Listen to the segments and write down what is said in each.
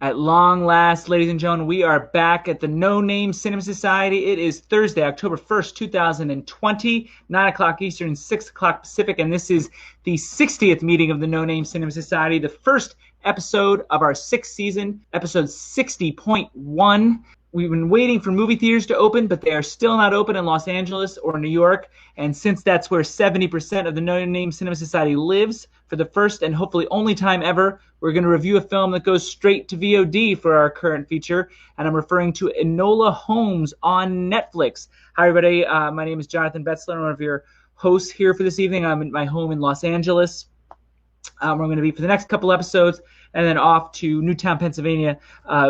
At long last, ladies and gentlemen, we are back at the No Name Cinema Society. It is Thursday, October 1st, 2020, 9 o'clock Eastern, 6 o'clock Pacific, and this is the 60th meeting of the No Name Cinema Society, the first episode of our sixth season, episode 60.1. We've been waiting for movie theaters to open, but they are still not open in Los Angeles or New York. And since that's where 70% of the No Name Cinema Society lives, for the first and hopefully only time ever, we're going to review a film that goes straight to VOD for our current feature. And I'm referring to Enola Holmes on Netflix. Hi, everybody. My name is Jonathan Betzler. I'm one of your hosts here for this evening. I'm at my home in Los Angeles. We're going to be for the next couple episodes, and then off to Newtown, Pennsylvania,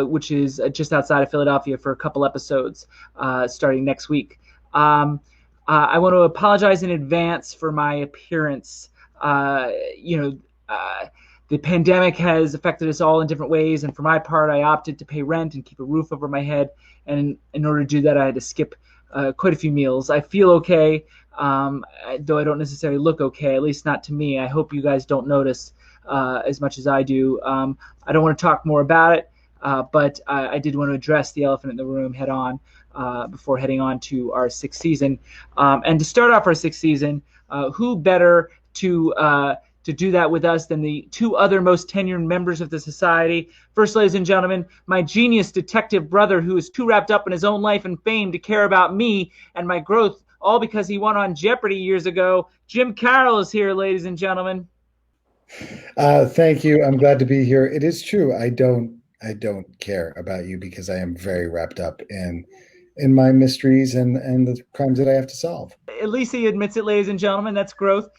which is just outside of Philadelphia for a couple episodes starting next week. I want to apologize in advance for my appearance. The pandemic has affected us all in different ways, and for my part, I opted to pay rent and keep a roof over my head, and in order to do that, I had to skip quite a few meals. I feel okay, though I don't necessarily look okay, at least not to me. I hope you guys don't notice as much as I do. I don't want to talk more about it, but I did want to address the elephant in the room head on before heading on to our sixth season. And to start off our sixth season, who better to do that with us than the two other most tenured members of the society? First, ladies and gentlemen, my genius detective brother who is too wrapped up in his own life and fame to care about me and my growth, all because he won on Jeopardy years ago. Jim Carroll is here, ladies and gentlemen. Thank you. I'm glad to be here. It is true. I don't care about you because I am very wrapped up in my mysteries and the crimes that I have to solve. At least he admits it, ladies and gentlemen. That's growth.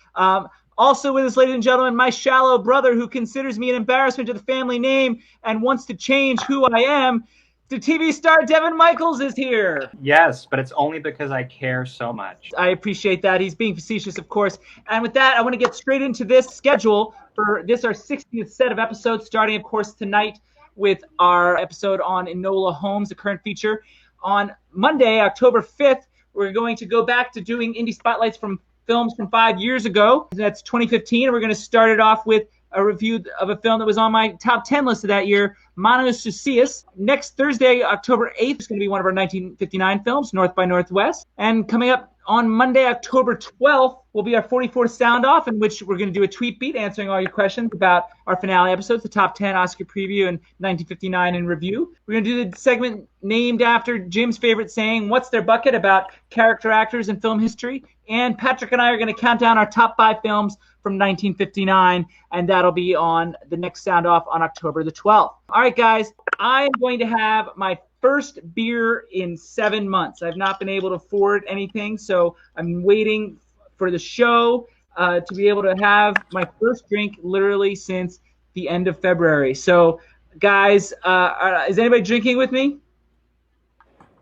Also with us, ladies and gentlemen, my shallow brother who considers me an embarrassment to the family name and wants to change who I am. The TV star Devon is here. Yes, but it's only because I care so much. I appreciate that. He's being facetious, of course. And with that, I want to get straight into this schedule for this, our 60th set of episodes, starting, of course, tonight with our episode on Enola Holmes, the current feature. On Monday, October 5th, we're going to go back to doing indie spotlights from films from 5 years ago. That's 2015. And we're going to start it off with a review of a film that was on my top 10 list of that year, Manos Lucius. Next Thursday, October 8th, is going to be one of our 1959 films, North by Northwest. And coming up on Monday, October 12th, will be our 44th Sound Off, in which we're going to do a tweet beat answering all your questions about our finale episodes, the top 10 Oscar preview and 1959 in review. We're going to do the segment named after Jim's favorite saying, What's Their Bucket, about character actors in film history. And Patrick and I are going to count down our top 5 films from 1959, and that'll be on the next Sound Off on October the 12th. All right, guys, I am going to have my first beer in 7 months. I've not been able to afford anything, so I'm waiting for the show to be able to have my first drink literally since the end of February. So, guys, is anybody drinking with me?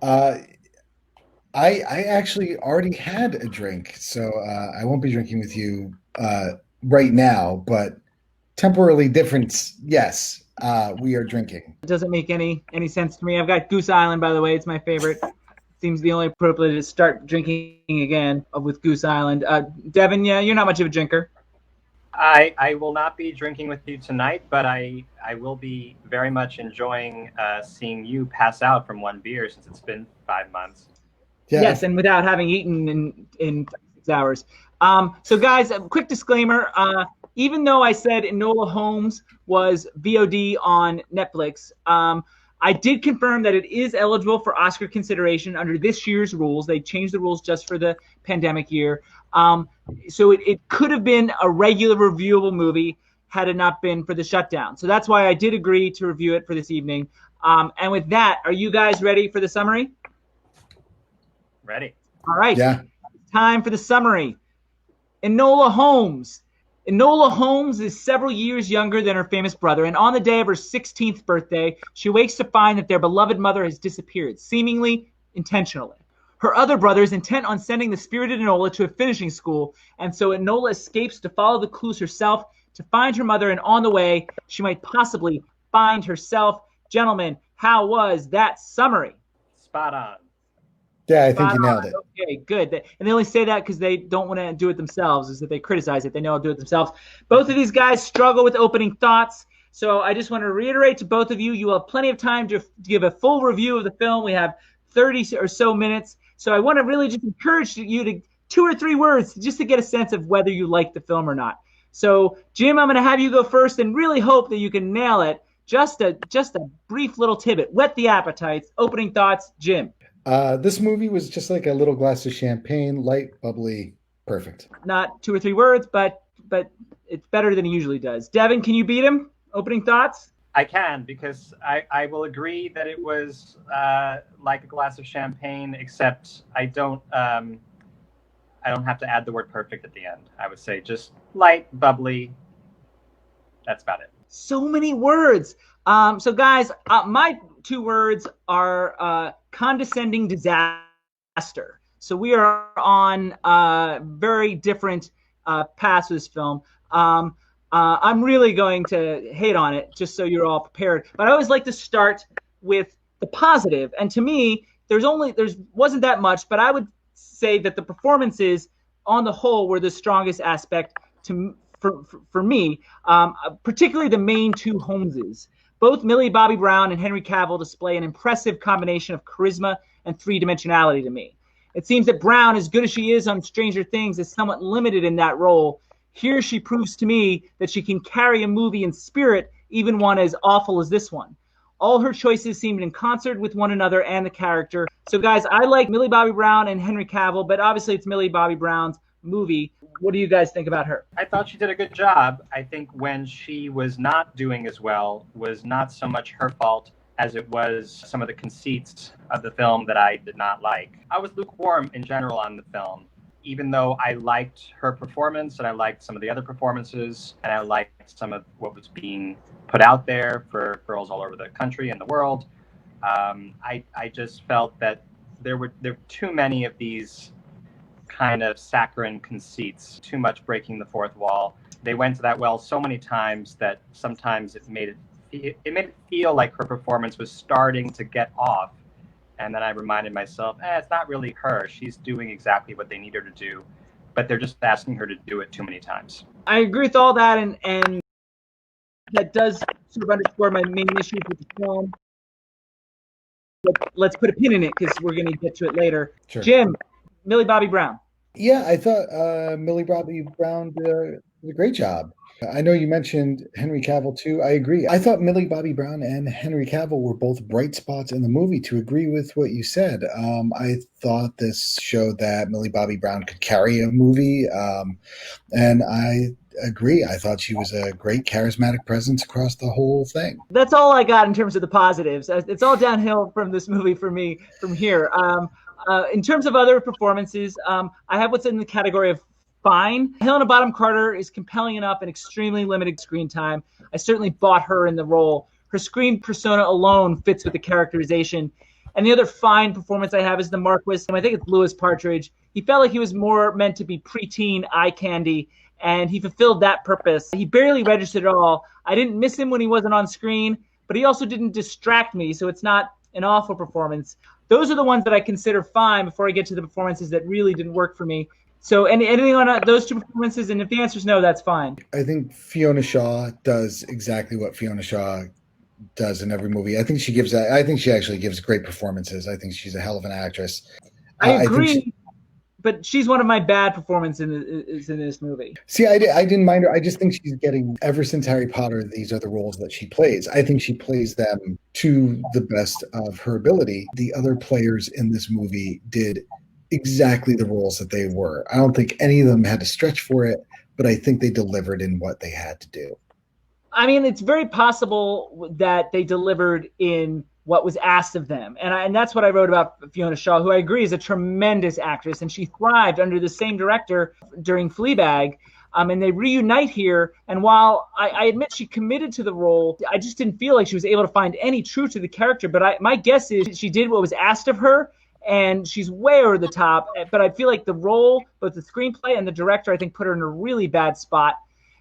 I actually already had a drink, so I won't be drinking with you right now, but temporarily different, yes, we are drinking. It doesn't make any sense to me. I've got Goose Island, by the way. It's my favorite. Seems the only appropriate to start drinking again with Goose Island. Devon, yeah, you're not much of a drinker. I will not be drinking with you tonight, but I will be very much enjoying seeing you pass out from one beer since it's been 5 months. Yeah. Yes, and without having eaten in 6 hours. So, guys, a quick disclaimer. Even though I said Enola Holmes was VOD on Netflix, I did confirm that it is eligible for Oscar consideration under this year's rules. They changed the rules just for the pandemic year. So it could have been a regular reviewable movie had it not been for the shutdown. So that's why I did agree to review it for this evening. And with that, are you guys ready for the summary? Ready. All right. Yeah. Time for the summary. Enola Holmes. Enola Holmes is several years younger than her famous brother, and on the day of her 16th birthday, she wakes to find that their beloved mother has disappeared, seemingly intentionally. Her other brother is intent on sending the spirited Enola to a finishing school, and so Enola escapes to follow the clues herself to find her mother, and on the way, she might possibly find herself. Gentlemen, how was that summary? Spot on. Yeah, I think you nailed it. Okay, good. And they only say that because they don't want to do it themselves, is that they criticize it. They know how to do it themselves. Both of these guys struggle with opening thoughts. So I just want to reiterate to both of you, you will have plenty of time to give a full review of the film. We have 30 or so minutes. So I want to really just encourage you to 2 or 3 words just to get a sense of whether you like the film or not. So Jim, I'm going to have you go first and really hope that you can nail it. Just a brief little tidbit. Whet the appetites. Opening thoughts, Jim. This movie was just like a little glass of champagne, light, bubbly, perfect. Not 2 or 3 words, but it's better than he usually does. Devon, can you beat him? Opening thoughts? I can, because I will agree that it was like a glass of champagne, except I don't have to add the word perfect at the end. I would say just light, bubbly. That's about it. So many words. So guys, my 2 words are condescending disaster. So we are on very different paths with this film. I'm really going to hate on it, just so you're all prepared. But I always like to start with the positive. And to me, there wasn't that much, but I would say that the performances on the whole were the strongest aspect for me, particularly the main 2 Holmeses. Both Millie Bobby Brown and Henry Cavill display an impressive combination of charisma and 3-dimensionality to me. It seems that Brown, as good as she is on Stranger Things, is somewhat limited in that role. Here she proves to me that she can carry a movie in spirit, even one as awful as this one. All her choices seemed in concert with one another and the character. So guys, I like Millie Bobby Brown and Henry Cavill, but obviously it's Millie Bobby Brown's movie. What do you guys think about her? I thought she did a good job. I think when she was not doing as well was not so much her fault as it was some of the conceits of the film that I did not like. I was lukewarm in general on the film, even though I liked her performance and I liked some of the other performances and I liked some of what was being put out there for girls all over the country and the world. I just felt that there were too many of these kind of saccharine conceits, too much breaking the fourth wall. They went to that well so many times that sometimes it made it feel like her performance was starting to get off. And then I reminded myself, it's not really her. She's doing exactly what they need her to do, but they're just asking her to do it too many times. I agree with all that, and that does sort of underscore my main issues with the film. But let's put a pin in it because we're going to get to it later. Sure. Jim, Millie Bobby Brown. Yeah, I thought Millie Bobby Brown did a great job. I know you mentioned Henry Cavill too. I agree. I thought Millie Bobby Brown and Henry Cavill were both bright spots in the movie, to agree with what you said. I thought this showed that Millie Bobby Brown could carry a movie, and I agree. I thought she was a great charismatic presence across the whole thing. That's all I got in terms of the positives. It's all downhill from this movie for me from here. In terms of other performances, I have what's in the category of fine. Helena Bonham Carter is compelling enough and extremely limited screen time. I certainly bought her in the role. Her screen persona alone fits with the characterization. And the other fine performance I have is the Marquis. I think it's Louis Partridge. He felt like he was more meant to be preteen eye candy, and he fulfilled that purpose. He barely registered at all. I didn't miss him when he wasn't on screen, but he also didn't distract me, so it's not an awful performance. Those are the ones that I consider fine before I get to the performances that really didn't work for me. So anything on those 2 performances? And if the answer is no, that's fine. I think Fiona Shaw does exactly what Fiona Shaw does in every movie. I think she actually gives great performances. I think she's a hell of an actress. I agree, but she's one of my bad performances in this movie. See, I didn't mind her. I just think she's getting, ever since Harry Potter, these are the roles that she plays. I think she plays them to the best of her ability. The other players in this movie did exactly the roles that they were. I don't think any of them had to stretch for it, but I think they delivered in what they had to do. I mean, it's very possible that they delivered in what was asked of them. And that's what I wrote about Fiona Shaw, who I agree is a tremendous actress, and she thrived under the same director during Fleabag. And they reunite here. And while I admit she committed to the role, I just didn't feel like she was able to find any truth to the character. But my guess is she did what was asked of her, and she's way over the top. But I feel like the role, both the screenplay and the director, I think put her in a really bad spot.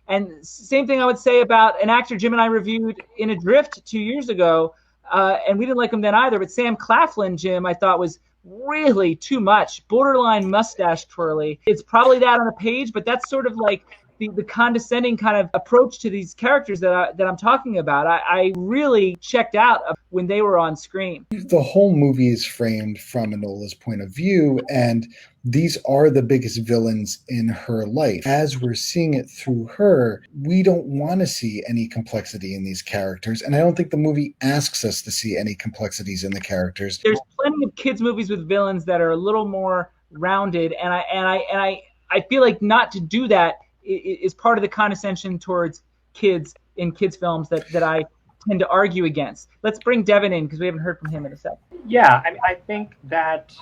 And same thing I would say about an actor Jim and I reviewed in Adrift 2 years ago, and we didn't like him then either. But Sam Claflin, Jim, I thought was really too much, borderline mustache twirly. It's probably that on the page, but that's sort of like the condescending kind of approach to these characters that I'm talking about. I really checked out when they were on screen. The whole movie is framed from Enola's point of view, and these are the biggest villains in her life. As we're seeing it through her, we don't want to see any complexity in these characters, and I don't think the movie asks us to see any complexities in the characters. There's plenty of kids movies with villains that are a little more rounded, and I feel like not to do that is part of the condescension towards kids in kids films that I tend to argue against. Let's bring Devon in because we haven't heard from him in a second. Yeah, I think that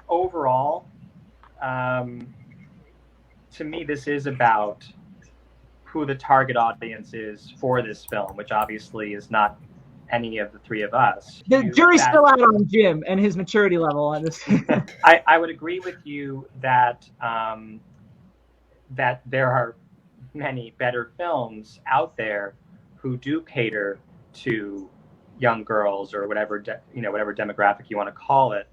overall, to me, this is about who the target audience is for this film, which obviously is not any of the three of us. The jury's still out on Jim and his maturity level on this. I would agree with you that that there are many better films out there who do cater to young girls or whatever whatever demographic you want to call it.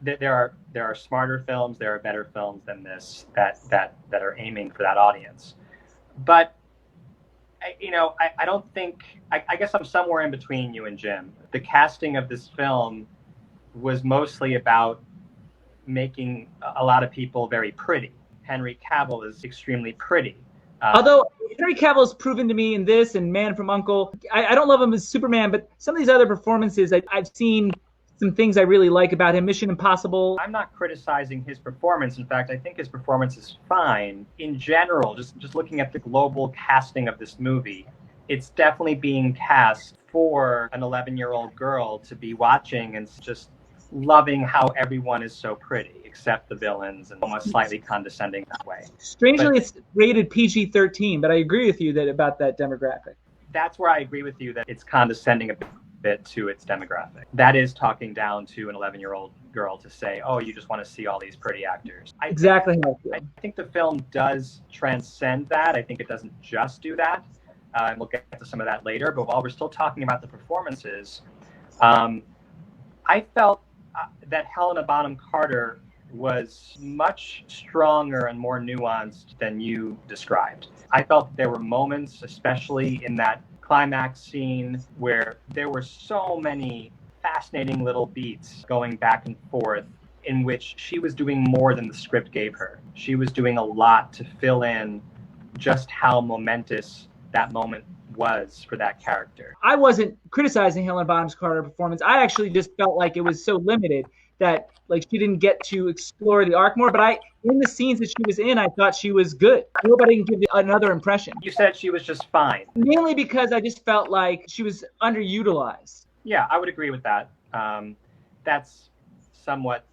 There are smarter films, there are better films than this that are aiming for that audience. But I don't think I guess I'm somewhere in between you and Jim. The casting of this film was mostly about making a lot of people very pretty. Henry Cavill is extremely pretty. Although Henry Cavill has proven to me in this and Man from U.N.C.L.E., I don't love him as Superman, but some of these other performances, I've seen some things I really like about him. Mission Impossible. I'm not criticizing his performance. In fact, I think his performance is fine. In general, just looking at the global casting of this movie, it's definitely being cast for an 11-year-old girl to be watching and just loving how everyone is so pretty, except the villains, and almost slightly condescending that way. Strangely, it's rated PG-13, but I agree with you about that demographic. That's where I agree with you that it's condescending a bit to its demographic. That is talking down to an 11-year-old girl to say, oh, you just want to see all these pretty actors. Exactly how I feel. I think the film does transcend that. I think it doesn't just do that. And we'll get to some of that later. But while we're still talking about the performances, I felt that Helena Bonham Carter was much stronger and more nuanced than you described. I felt that there were moments, especially in that climax scene, where there were so many fascinating little beats going back and forth in which she was doing more than the script gave her. She was doing a lot to fill in just how momentous that moment was for that character. I wasn't criticizing Helena Bonham Carter's performance. I actually just felt like it was so limited that she didn't get to explore the arc more. But in the scenes that she was in, I thought she was good. I hope I didn't give another impression. You said she was just fine. Mainly because I just felt like she was underutilized. Yeah, I would agree with that. That's somewhat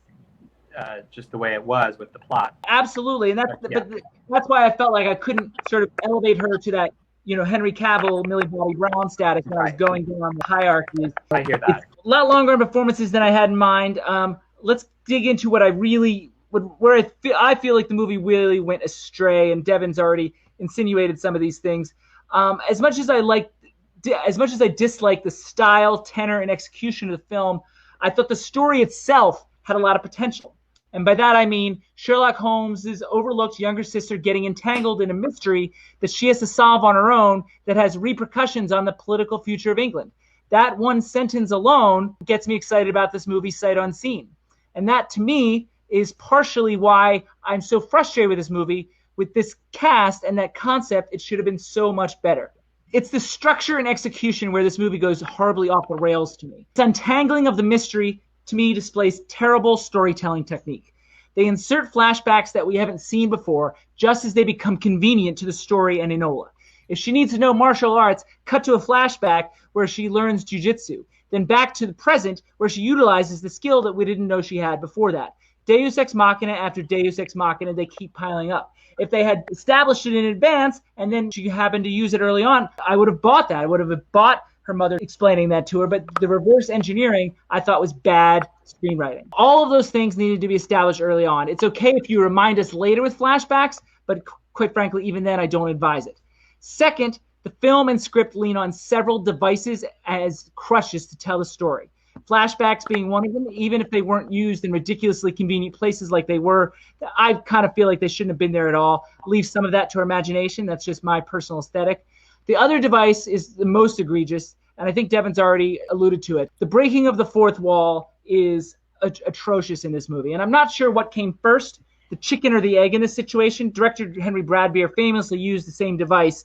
just the way it was with the plot. Absolutely, and that's why I felt like I couldn't sort of elevate her to that Henry Cavill, Millie Bobby Brown status when I was going down the hierarchy. I hear that. It's a lot longer in performances than I had in mind. Let's dig into what I feel like the movie really went astray, and Devon's already insinuated some of these things. As much as I dislike the style, tenor, and execution of the film, I thought the story itself had a lot of potential. And by that I mean Sherlock Holmes' overlooked younger sister getting entangled in a mystery that she has to solve on her own that has repercussions on the political future of England. That one sentence alone gets me excited about this movie sight unseen. And that, to me, is partially why I'm so frustrated with this movie, with this cast and that concept. It should have been so much better. It's the structure and execution where this movie goes horribly off the rails to me. Its untangling of the mystery, to me, displays terrible storytelling technique. They insert flashbacks that we haven't seen before, just as they become convenient to the story and Enola. If she needs to know martial arts, cut to a flashback where she learns jiu-jitsu. Then back to the present, where she utilizes the skill that we didn't know she had before that. Deus Ex Machina after Deus Ex Machina, they keep piling up. If they had established it in advance, and then she happened to use it early on, I would have bought that. I would have bought her mother explaining that to her, but the reverse engineering I thought was bad screenwriting. All of those things needed to be established early on. It's okay if you remind us later with flashbacks, but quite frankly, even then, I don't advise it. Second, the film and script lean on several devices as crutches to tell the story. Flashbacks being one of them, even if they weren't used in ridiculously convenient places like they were, I kind of feel like they shouldn't have been there at all. Leave some of that to our imagination. That's just my personal aesthetic. The other device is the most egregious, and I think Devon's already alluded to it. The breaking of the fourth wall is atrocious in this movie, and I'm not sure what came first, the chicken or the egg in this situation. Director Henry Bradbeer famously used the same device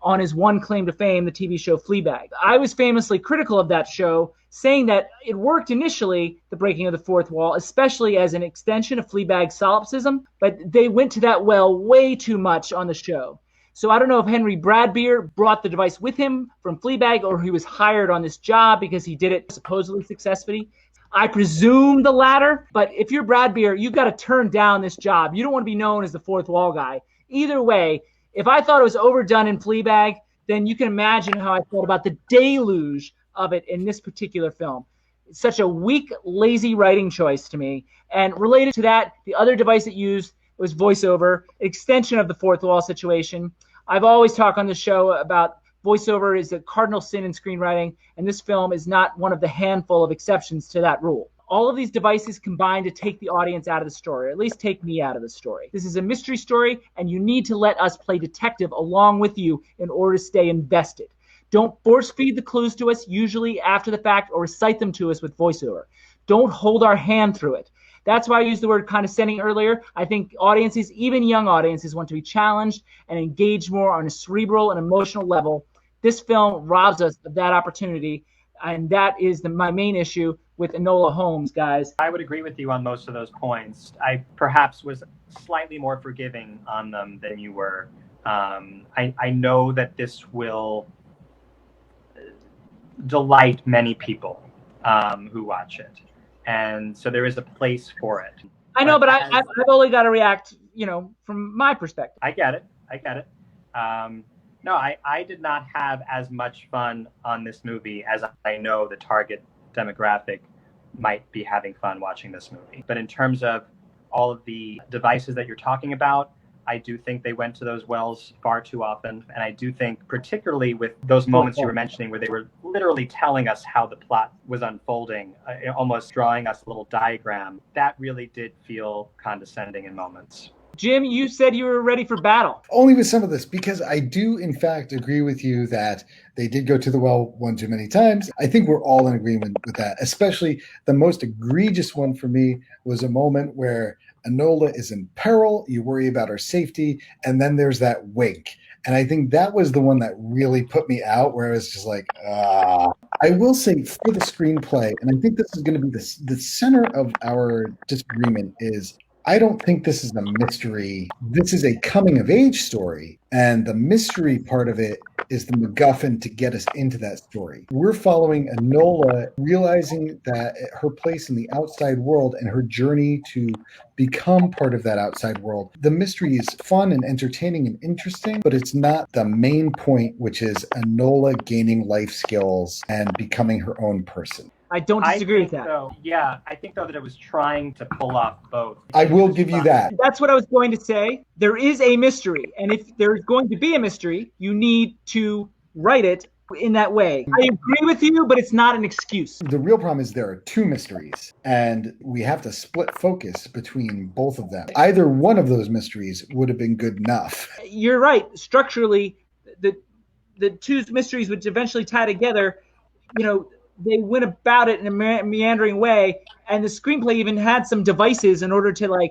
on his one claim to fame, the TV show Fleabag. I was famously critical of that show, saying that it worked initially, the breaking of the fourth wall, especially as an extension of Fleabag's solipsism, but they went to that well way too much on the show. So I don't know if Henry Bradbeer brought the device with him from Fleabag or he was hired on this job because he did it supposedly successfully. I presume the latter, but if you're Bradbeer, you've got to turn down this job. You don't want to be known as the fourth wall guy. Either way, if I thought it was overdone in Fleabag, then you can imagine how I felt about the deluge of it in this particular film. It's such a weak, lazy writing choice to me. And related to that, the other device it used was voiceover, extension of the fourth wall situation. I've always talked on the show about voiceover is a cardinal sin in screenwriting, and this film is not one of the handful of exceptions to that rule. All of these devices combine to take the audience out of the story, or at least take me out of the story. This is a mystery story, and you need to let us play detective along with you in order to stay invested. Don't force feed the clues to us, usually after the fact, or recite them to us with voiceover. Don't hold our hand through it. That's why I used the word condescending earlier. I think audiences, even young audiences, want to be challenged and engaged more on a cerebral and emotional level. This film robs us of that opportunity, and that is my main issue with Enola Holmes, guys. I would agree with you on most of those points. I perhaps was slightly more forgiving on them than you were. I know that this will delight many people who watch it. And so there is a place for it. I know, but I've only got to react, from my perspective. I get it. No, I did not have as much fun on this movie as I know the target demographic might be having fun watching this movie. But in terms of all of the devices that you're talking about, I do think they went to those wells far too often. And I do think particularly with those moments you were mentioning where they were literally telling us how the plot was unfolding, almost drawing us a little diagram, that really did feel condescending in moments. Jim, you said you were ready for battle. Only with some of this, because I do, in fact, agree with you that they did go to the well one too many times. I think we're all in agreement with that. Especially the most egregious one for me was a moment where Enola is in peril. You worry about her safety. And then there's that wink. And I think that was the one that really put me out, where I was just like, I will say for the screenplay, and I think this is going to be the center of our disagreement, is I don't think this is a mystery. This is a coming-of-age story, and the mystery part of it is the MacGuffin to get us into that story. We're following Enola realizing that her place in the outside world and her journey to become part of that outside world. The mystery is fun and entertaining and interesting, but it's not the main point, which is Enola gaining life skills and becoming her own person. I don't disagree with that. So, yeah, I think, though, that it was trying to pull off both. I will give you that. That's what I was going to say. There is a mystery. And if there's going to be a mystery, you need to write it in that way. I agree with you, but it's not an excuse. The real problem is there are two mysteries, and we have to split focus between both of them. Either one of those mysteries would have been good enough. You're right. Structurally, the two mysteries which eventually tie together, they went about it in a meandering way, and the screenplay even had some devices in order to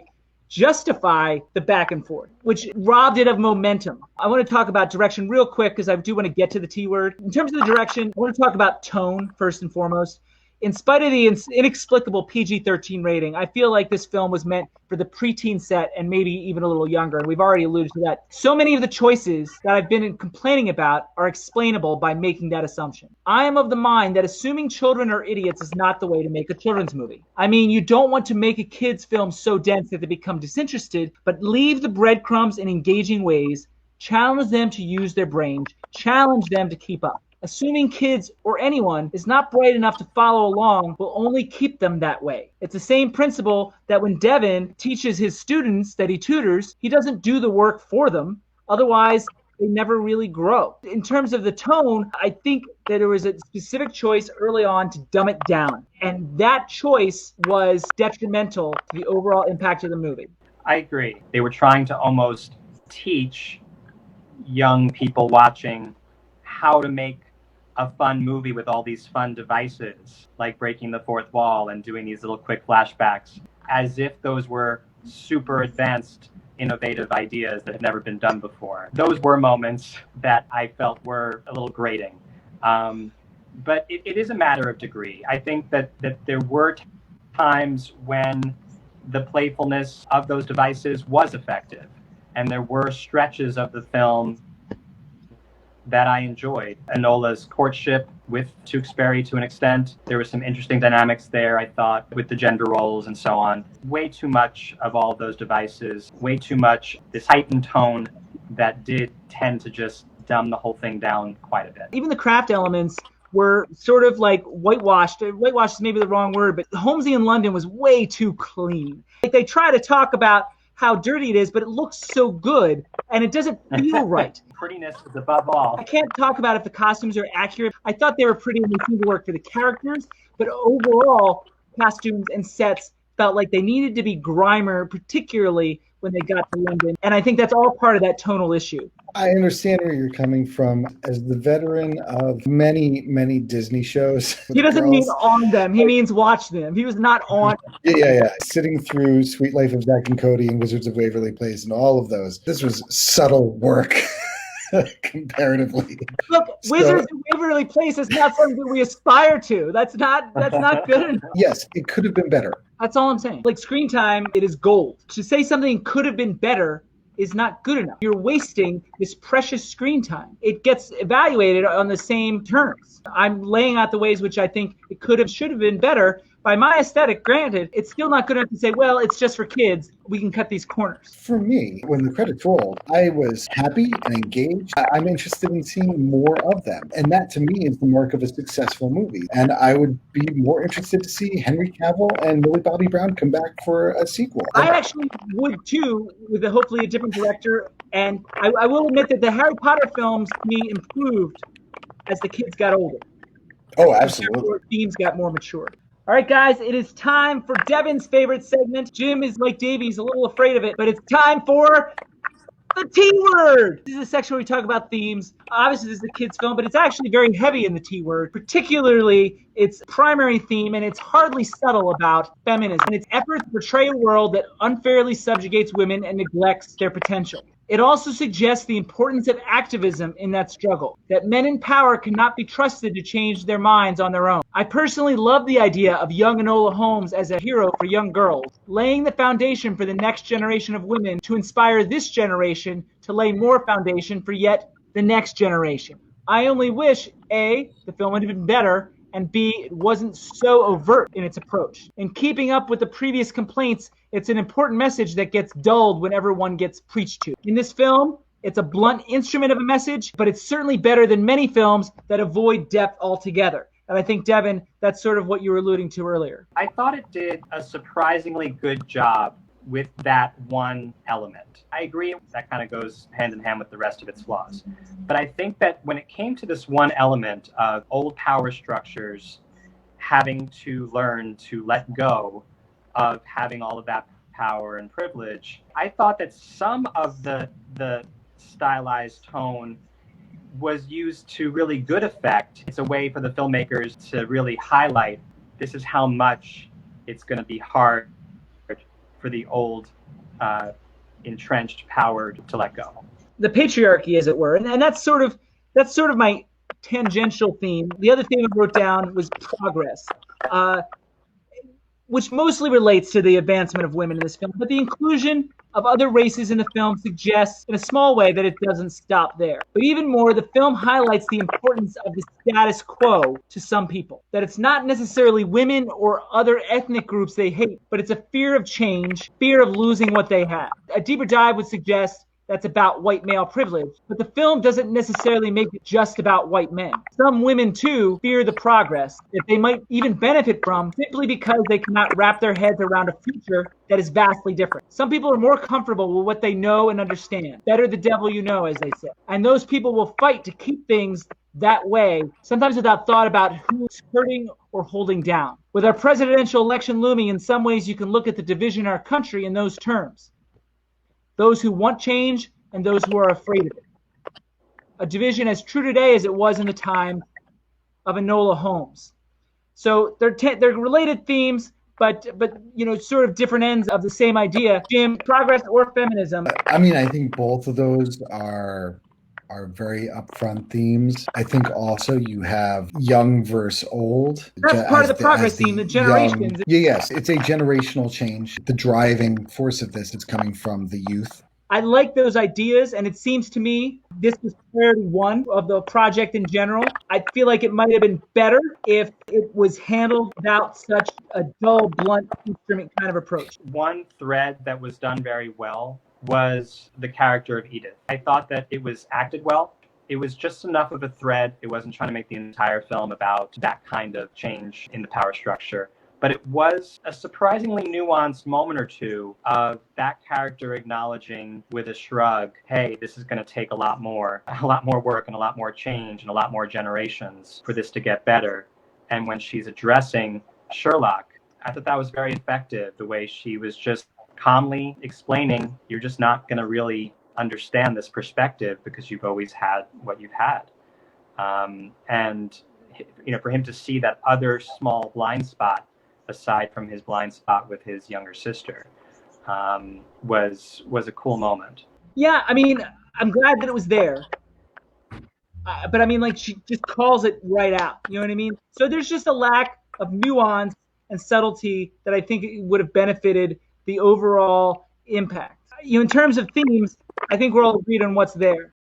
justify the back and forth, which robbed it of momentum. I want to talk about direction real quick because I do want to get to the T word. In terms of the direction, I want to talk about tone first and foremost. In spite of the inexplicable PG-13 rating, I feel like this film was meant for the preteen set and maybe even a little younger. And we've already alluded to that. So many of the choices that I've been complaining about are explainable by making that assumption. I am of the mind that assuming children are idiots is not the way to make a children's movie. I mean, you don't want to make a kid's film so dense that they become disinterested, but leave the breadcrumbs in engaging ways, challenge them to use their brains, challenge them to keep up. Assuming kids or anyone is not bright enough to follow along will only keep them that way. It's the same principle that when Devon teaches his students that he tutors, he doesn't do the work for them. Otherwise, they never really grow. In terms of the tone, I think that there was a specific choice early on to dumb it down. And that choice was detrimental to the overall impact of the movie. I agree. They were trying to almost teach young people watching how to make a fun movie with all these fun devices, like breaking the fourth wall and doing these little quick flashbacks, as if those were super advanced, innovative ideas that had never been done before. Those were moments that I felt were a little grating. But it is a matter of degree. I think that there were times when the playfulness of those devices was effective, and there were stretches of the film that I enjoyed. Enola's courtship with Tewksbury, to an extent, there were some interesting dynamics there, I thought, with the gender roles and so on. Way too much of all of those devices, way too much this heightened tone that did tend to just dumb the whole thing down quite a bit. Even the craft elements were sort of like whitewashed. Whitewashed is maybe the wrong word, but Holmesy in London was way too clean. Like, they try to talk about how dirty it is, but it looks so good, and it doesn't feel right. Prettiness is above all. I can't talk about if the costumes are accurate. I thought they were pretty and they seemed to work for the characters, but overall, costumes and sets felt like they needed to be grimer, particularly when they got to London. And I think that's all part of that tonal issue. I understand where you're coming from. As the veteran of many, many Disney shows. He doesn't mean on them. He means watch them. He was not on. Yeah. Sitting through Sweet Life of Zack and Cody and Wizards of Waverly Place and all of those. This was subtle work. Comparatively. Look, Wizards of Waverly Place is not something that we aspire to. That's not good enough. Yes, it could have been better. That's all I'm saying. Like, screen time, it is gold. To say something could have been better is not good enough. You're wasting this precious screen time. It gets evaluated on the same terms. I'm laying out the ways which I think it should have been better. By my aesthetic, granted, it's still not good enough to say, well, it's just for kids. We can cut these corners. For me, when the credits rolled, I was happy and engaged. I'm interested in seeing more of them. And that, to me, is the mark of a successful movie. And I would be more interested to see Henry Cavill and Millie Bobby Brown come back for a sequel. I actually would, too, with hopefully a different director. And I will admit that the Harry Potter films, to me, improved as the kids got older. Oh, absolutely. The themes got more mature. All right, guys, it is time for Devon's favorite segment. Jim is like Davey, he's a little afraid of it, but it's time for the T word. This is a section where we talk about themes. Obviously, this is a kid's film, but it's actually very heavy in the T word, particularly its primary theme, and it's hardly subtle about feminism and its efforts to portray a world that unfairly subjugates women and neglects their potential. It also suggests the importance of activism in that struggle, that men in power cannot be trusted to change their minds on their own. I personally love the idea of young Enola Holmes as a hero for young girls, laying the foundation for the next generation of women to inspire this generation to lay more foundation for yet the next generation. I only wish, A, the film would have been better, and B, it wasn't so overt in its approach. In keeping up with the previous complaints, it's an important message that gets dulled whenever one gets preached to. In this film, it's a blunt instrument of a message, but it's certainly better than many films that avoid depth altogether. And I think, Devon, that's sort of what you were alluding to earlier. I thought it did a surprisingly good job with that one element. I agree that kind of goes hand in hand with the rest of its flaws. But I think that when it came to this one element of old power structures having to learn to let go of having all of that power and privilege, I thought that some of the stylized tone was used to really good effect. It's a way for the filmmakers to really highlight this is how much it's going to be hard for the old entrenched power to let go. The patriarchy, as it were, and that's sort of my tangential theme. The other theme I wrote down was progress, which mostly relates to the advancement of women in this film, but the inclusion of other races in the film suggests in a small way that it doesn't stop there. But even more, the film highlights the importance of the status quo to some people, that it's not necessarily women or other ethnic groups they hate, but it's a fear of change, fear of losing what they have. A deeper dive would suggest that's about white male privilege, but the film doesn't necessarily make it just about white men. Some women, too, fear the progress that they might even benefit from simply because they cannot wrap their heads around a future that is vastly different. Some people are more comfortable with what they know and understand. Better the devil you know, as they say. And those people will fight to keep things that way, sometimes without thought about who's hurting or holding down. With our presidential election looming, in some ways you can look at the division in our country in those terms. Those who want change and those who are afraid of it. A division as true today as it was in the time of Enola Holmes. So they're related themes, but sort of different ends of the same idea. Jim, progress or feminism? I mean, I think both of those are very upfront themes. I think also you have young versus old. That's part of the progress theme, the generations. Yes, it's a generational change. The driving force of this is coming from the youth. I like those ideas, and it seems to me this was priority one of the project in general. I feel like it might have been better if it was handled without such a dull, blunt instrument kind of approach. One thread that was done very well was the character of Edith. I thought that it was acted well. It was just enough of a thread. It wasn't trying to make the entire film about that kind of change in the power structure. But it was a surprisingly nuanced moment or two of that character acknowledging with a shrug, hey, this is going to take a lot more work and a lot more change and a lot more generations for this to get better. And when she's addressing Sherlock, I thought that was very effective, the way she was just calmly explaining, you're just not going to really understand this perspective because you've always had what you've had. And for him to see that other small blind spot aside from his blind spot with his younger sister was a cool moment. Yeah, I mean, I'm glad that it was there. But I mean, like, she just calls it right out. You know what I mean? So there's just a lack of nuance and subtlety that I think would have benefited the overall impact. In terms of themes, I think we're all agreed on what's there.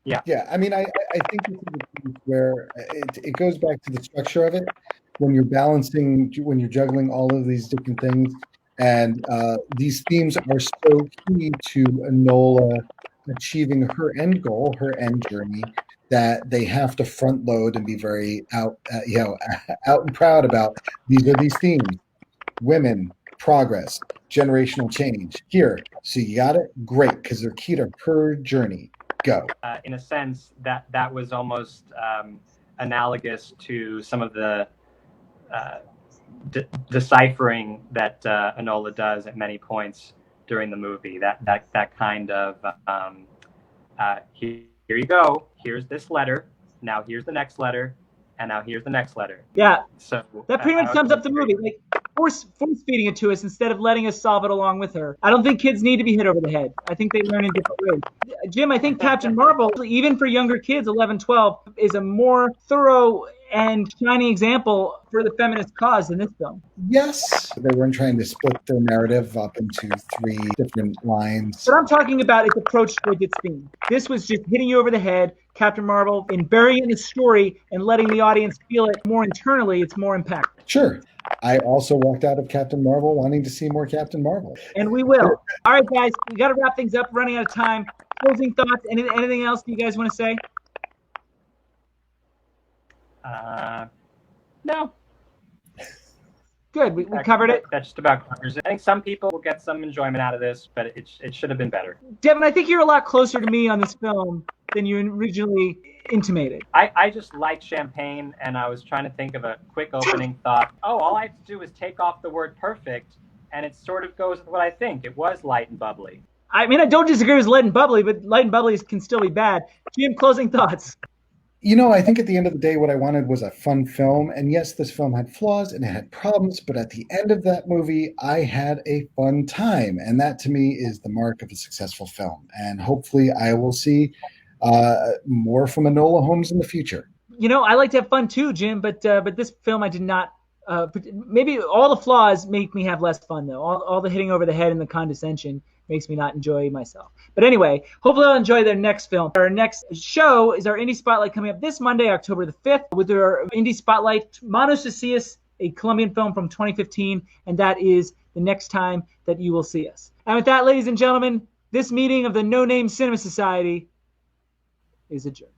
Yeah. I mean, I think this is a piece where it goes back to the structure of it. When you're juggling all of these different things, and these themes are so key to Enola achieving her end goal, her end journey, that they have to front load and be very out and proud about. These are these themes: women, progress, generational change. Here, so you got it, great, because they're key to her journey. Go. In a sense, that was almost analogous to some of the deciphering that Enola does at many points during the movie. That kind of here you go. Here's this letter. Now here's the next letter, and now here's the next letter. Yeah. So that pretty much sums up the movie. Like force feeding it to us instead of letting us solve it along with her. I don't think kids need to be hit over the head. I think they learn in different ways. Jim, I think Captain Marvel, even for younger kids, 11, 12, is a more thorough and shining example for the feminist cause in this film. Yes. They weren't trying to split their narrative up into 3 different lines. What I'm talking about is approach towards its theme. This was just hitting you over the head. Captain Marvel, and burying the story and letting the audience feel it more internally, it's more impactful. Sure. I also walked out of Captain Marvel wanting to see more Captain Marvel. And we will. All right, guys, we got to wrap things up. Running out of time. Closing thoughts. Anything else you guys want to say? No. Good. We covered it. That just about covers it. I think some people will get some enjoyment out of this, but it should have been better. Devon, I think you're a lot closer to me on this film than you originally intimated. I just like champagne, and I was trying to think of a quick opening thought. All I have to do is take off the word perfect, and it sort of goes with what I think. It was light and bubbly. I mean, I don't disagree with light and bubbly, but light and bubbly can still be bad. Jim, closing thoughts. I think at the end of the day, what I wanted was a fun film. And yes, this film had flaws and it had problems, but at the end of that movie, I had a fun time. And that to me is the mark of a successful film. And hopefully I will see more from Enola Holmes in the future. I like to have fun too, Jim, but this film I did not. Maybe all the flaws make me have less fun, though. All the hitting over the head and the condescension makes me not enjoy myself. But anyway, hopefully I'll enjoy their next film. Our next show is our Indie Spotlight coming up this Monday, October the 5th, with our Indie Spotlight, Manos to See Us, a Colombian film from 2015, and that is the next time that you will see us. And with that, ladies and gentlemen, This meeting of the No Name Cinema Society is adjourned.